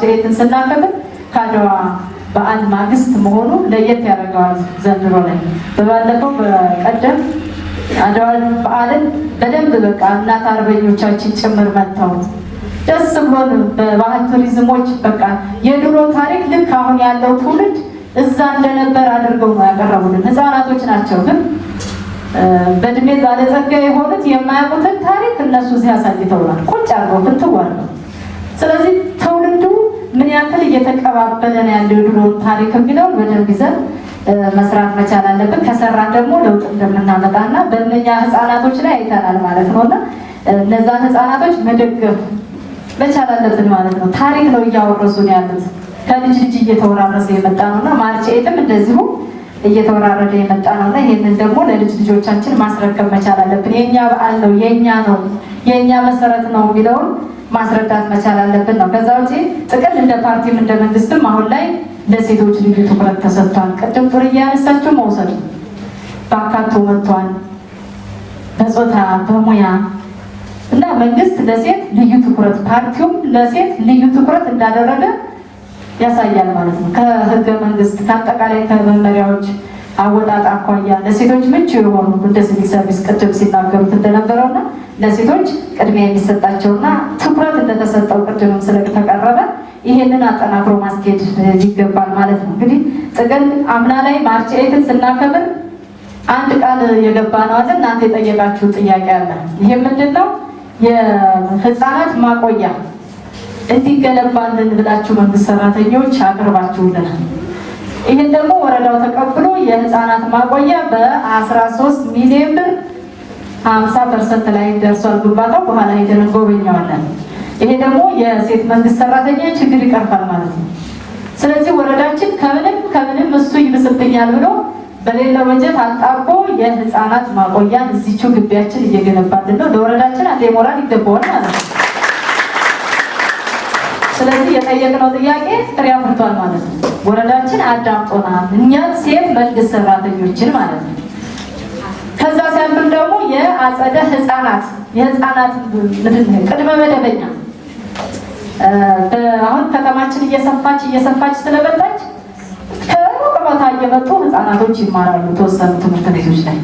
8 ስናከብር ከአድዋ በዓል ማግስት መሆኑ ለየት ያደርገዋል። ዘንድሮ ላይ በባለፈው በቀደም አድዋ በዓልን በደንብ በቃ እናት አርበኞቻችን ጭምር መጥተው ደስ ብሎን በባህል ቱሪዝሞች በቃ የድሮ ታሪክ ልክ አሁን ያለው ትውልድ እዛ እንደነበር አድርገው ነው ያቀረቡልን። ህፃናቶች ናቸው ግን በእድሜ ባለጸጋ የሆኑት የማያውቁትን ታሪክ እነሱ ሲያሳይተውናል ቁጭ አድርገው ፍትዋል ነው። ስለዚህ ትውልዱ ምን ያክል እየተቀባበለ ነው ያለው የድሮውን ታሪክ የሚለውን በደንብ ይዘን መስራት መቻል አለብን። ከሰራን ደግሞ ለውጥ እንደምናመጣና በእነኛ ህፃናቶች ላይ አይተናል ማለት ነውና እነዛን ህፃናቶች መደገፍ መቻል አለብን ማለት ነው። ታሪክ ነው እያወረሱ ነው ያሉት ከልጅ ልጅ እየተወራረሰ የመጣ ነውና ማርች 8ም እንደዚሁ እየተወራረደ የመጣ ነውና ይሄንን ደግሞ ለልጅ ልጆቻችን ማስረከብ መቻል አለብን። የኛ በዓል ነው፣ የኛ መሰረት ነው የሚለውን ማስረዳት መቻል አለብን ነው። ከዛ ውጪ ጥቅል እንደ ፓርቲም እንደ መንግስትም አሁን ላይ ለሴቶች ልዩ ትኩረት ተሰጥቷል። ቅድም ጥሩ እያነሳችሁ መውሰድ በአካቶ መጥቷል። በጾታ በሙያ እና መንግስት ለሴት ልዩ ትኩረት ፓርቲውም ለሴት ልዩ ትኩረት እንዳደረገ ያሳያል ማለት ነው። ከህገ መንግስት ከአጠቃላይ ከመመሪያዎች አወጣጥ አኳያ ለሴቶች ምቹ የሆኑ እንደ ሲቪል ሰርቪስ ቅድም ሲናገሩት እንደነበረውና ለሴቶች ቅድሚያ የሚሰጣቸውና ትኩረት እንደተሰጠው ቅድምም ስለተቀረበ ይሄንን አጠናክሮ ማስኬድ ይገባል ማለት ነው። እንግዲህ ጥቅል አምና ላይ ማርች 8 ስናከብር አንድ ቃል የገባ ነው አለ እናንተ የጠየቃችሁ ጥያቄ አለ። ይሄ ምንድነው? የህፃናት ማቆያ እንዲገነባልን ብላችሁ መንግስት ሰራተኞች አቅርባችሁልናል። ይሄን ደግሞ ወረዳው ተቀብሎ የህፃናት ማቆያ በ13 ሚሊዮን ብር 50% ላይ ደርሷል ግንባታው። በኋላ ሄደን እንጎበኛዋለን። ይሄ ደግሞ የሴት መንግስት ሰራተኛ ችግር ይቀርፋል ማለት ነው። ስለዚህ ወረዳችን ከምንም እሱ ይብስብኛል ብሎ በሌላው በጀት አጣቦ የህፃናት ማቆያን እዚቹ ግቢያችን እየገነባልን ነው። ለወረዳችን አንዴ ሞራል ይገባዋል ማለት ነው። ስለዚህ የጠየቅነው ጥያቄ ፍሬ አፍርቷል ማለት ነው። ወረዳችን አዳምጦናል እኛ ሴት መንግስት ሰራተኞችን ማለት ነው። ከዛ ሲያልፍም ደግሞ የአጸደ ህፃናት የህፃናት ቅድመ መደበኛ አሁን ከተማችን እየሰፋች ስለመጣች ከሩቅ ቦታ እየመጡ ህፃናቶች ይማራሉ ተወሰኑ ትምህርት ቤቶች ላይ።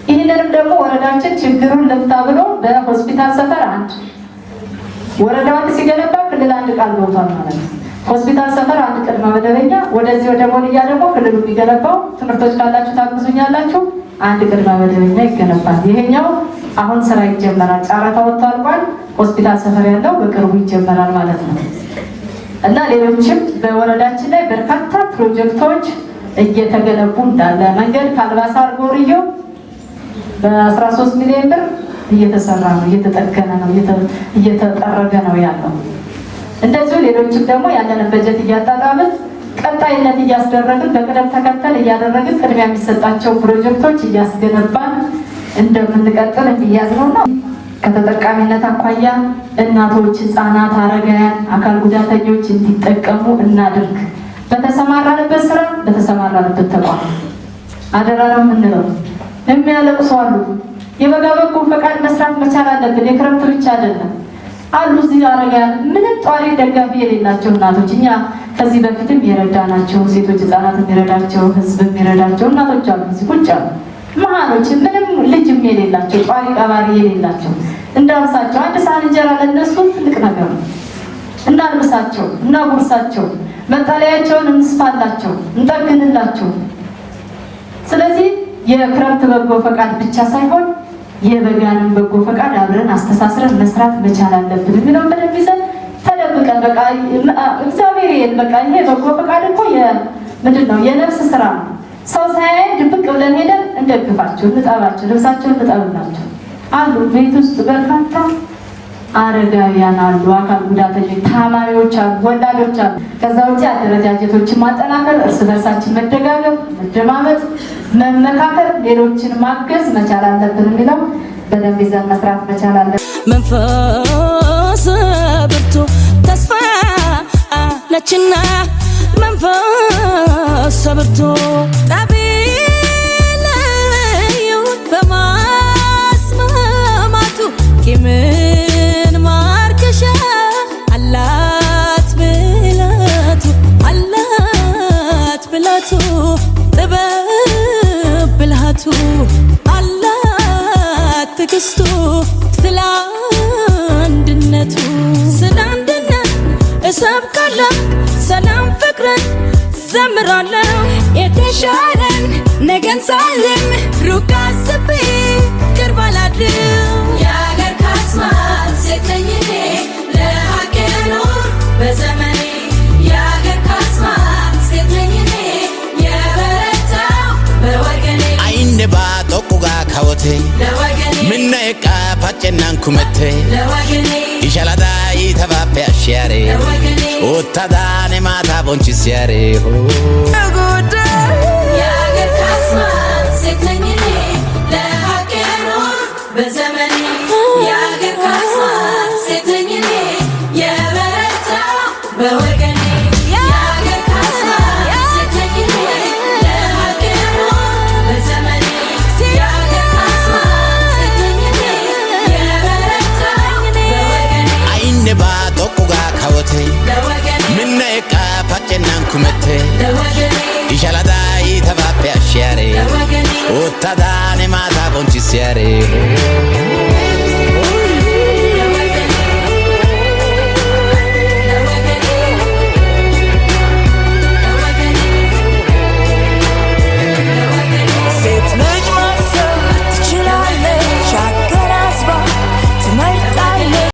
ይህንንም ደግሞ ወረዳችን ችግሩን ልፍታ ብሎ በሆስፒታል ሰፈር አንድ ወረዳው ሲገነባ ክልል አንድ ቃል ገብቷል ማለት ነው። ሆስፒታል ሰፈር አንድ ቅድመ መደበኛ ወደዚህ ወደ ሞልያ ደግሞ ክልሉ የሚገነባው ትምህርቶች ካላችሁ ታግዙኛላችሁ አንድ ቅድመ መደበኛ ይገነባል። ይሄኛው አሁን ስራ ይጀመራል። ጫራታ ወጥቶ አልቋል። ሆስፒታል ሰፈር ያለው በቅርቡ ይጀመራል ማለት ነው። እና ሌሎችም በወረዳችን ላይ በርካታ ፕሮጀክቶች እየተገነቡ እንዳለ መንገድ ከአልባሳር ጎርዮ በ13 ሚሊዮን ብር እየተሰራ ነው፣ እየተጠገነ ነው፣ እየተጠረገ ነው ያለው። እንደዚሁ ሌሎችም ደግሞ ያለንን በጀት እያጣጣምን ቀጣይነት እያስደረግን በቅደም ተከተል እያደረግን ቅድሚያ የሚሰጣቸው ፕሮጀክቶች እያስገነባን እንደምንቀጥል እንዲያዝ ነውና ከተጠቃሚነት አኳያ እናቶች፣ ህፃናት፣ አረጋውያን፣ አካል ጉዳተኞች እንዲጠቀሙ እናድርግ። በተሰማራንበት ስራ በተሰማራንበት ተቋም አደራ ነው የምንለው። የሚያለቅሱ አሉ። የበጋ በጎ ፈቃድ መስራት መቻል አለብን። የክረምት ብቻ አይደለም አሉ እዚህ አረጋውያን ምንም ጧሪ ደጋፊ የሌላቸው እናቶች እኛ ከዚህ በፊትም የረዳናቸው ሴቶች ህፃናት የሚረዳቸው ህዝብ የሚረዳቸው እናቶች አሉ። እዚህ ቁጭ አሉ መሃኖች ምንም ልጅም የሌላቸው ጧሪ ቀባሪ የሌላቸው እንዳልሳቸው አንድ ሳህን እንጀራ ለነሱ ትልቅ ነገር ነው። እናልብሳቸው፣ እናጉርሳቸው፣ መጠለያቸውን እንስፋላቸው፣ እንጠግንላቸው። ስለዚህ የክረምት በጎ ፈቃድ ብቻ ሳይሆን የበጋንም በጎ ፈቃድ አብረን አስተሳስረን መስራት መቻል አለብን የሚለው በደንብ ይዘን ተደብቀን በቃ እግዚአብሔር በቃ ይሄ በጎ ፈቃድ እኮ ምንድነው የነፍስ ስራ ነው። ሰው ሳያይ ድብቅ ብለን ሄደን እንደግፋቸው፣ እንጠባቸው፣ ልብሳቸውን እንጠብላቸው አሉ። ቤት ውስጥ በርካታ አረጋውያን አሉ፣ አካል ጉዳተኞች፣ ታማሪዎች አሉ፣ ወላዶች አሉ። ከዛ ውጪ አደረጃጀቶችን ማጠናከር፣ እርስ በርሳችን መደጋገፍ፣ መደማመጥ፣ መመካከር፣ ሌሎችን ማገዝ መቻል አለብን የሚለው በደንብ ይዘን መስራት መቻል አለብን። መንፈስ ብርቱ ተስፋ ነችና መንፈስ ብርቱ ጠቢለዩ በማስማማቱ ምን ማርከሻ አላት ብለ ጽናቱ አላት ትዕግስቱ ስለ አንድነቱ ስለ አንድነት እሰብካለሁ ሰላም ፍቅርን ዘምራለሁ የተሻለን ነገን ሳልም ሩቅ አስቤ ቅርብ አላድርም የአገር ካስማ ሴት ነኝ እኔ ለሀቅ ልኖር በዘመኔ የአገር ካስማ ሴት ነኝ እኔ የበረታው በወገኔ አይነ ባጦቁጋ ካወቴ ለወገኔ ምነ የቃ ፓጨናን ኩመቴ ለወገኔ ይሻላዳ ይተባበ አሽያሬ ለወገኔ ወታዳኔ ማታ ቦንቺስያሬ የአገር ካስማ ሴት ነኝ እኔ ለሀቅ ልኖር በዘመኔ የአገር ካስማ ሴት ነኝ እኔ የበረታው በወገኔ የአገር ካስማ ሴት ነኝ እኔ ለሀቅ ልኖር በዘመኔ የአገር ካስማ ሴት ነኝ እኔ የበረታው በወገኔ አይነ ባጦቁጋ ካወቴ ለወገኔ ምነ የቃ ፓጨናን ኩመቴ ለወገኔ ይሻላዳ ይተባበ አሽያሬ ለወገኔ ወታዳ